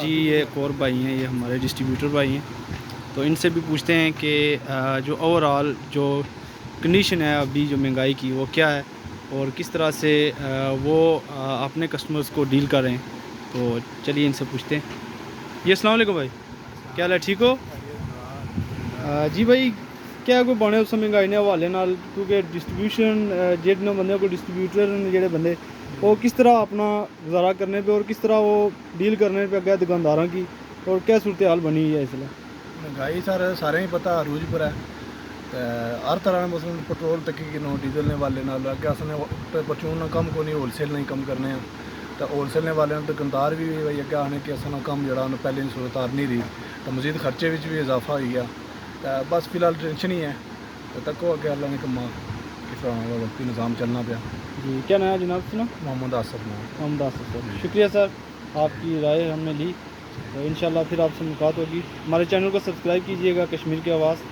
جی یہ ایک اور بھائی ہیں، یہ ہمارے ڈسٹریبیوٹر بھائی ہیں، تو ان سے بھی پوچھتے ہیں کہ جو اوور آل جو کنڈیشن ہے ابھی جو مہنگائی کی وہ کیا ہے اور کس طرح سے وہ اپنے کسٹمرز کو ڈیل کر رہے ہیں. تو چلیے ان سے پوچھتے ہیں. جی السلام علیکم بھائی، کیا حال ہے، ٹھیک ہو؟ جی بھائی کیا کوئی بنے اس مہنگائی نے حوالے نال، کیونکہ ڈسٹریبیوشن جن بندے کو ڈسٹریبیوٹر جڑے بندے وہ کس طرح اپنا گزارا کرنے پہ اور کس طرح وہ ڈیل کرنے پہ اگے دکانداروں کی، اور کیا صورتحال بنی ہوئی ہے اس لیے؟ مہنگائی سارے ہی پتہ عروج پر ہے. ہر طرح مثلاً پٹرول تک ڈیزل نے والے نال کہ اصل پرچون کم کو نہیں، ہول سیل نہیں کم کرنے ہیں. تو ہول سیل والے دکاندار بھی بھائی اگے آنے کہ اصل کم جڑا پہلے صورت آ نہیں رہی، تو مزید خرچے بھی اضافہ ہو گیا. بس فی الحال ٹینشن ہی ہے، تکو اگے اللہ نے کما کس طرح وقتی نظام چلنا پیا. جی کیا نام ہے جناب سے؟ محمد آصف نام. محمد آصف سر، شکریہ سر، آپ کی رائے ہم نے لی، تو انشاءاللہ پھر آپ سے ملاقات ہوگی. ہمارے چینل کو سبسکرائب کیجیے گا، کشمیر کی آواز.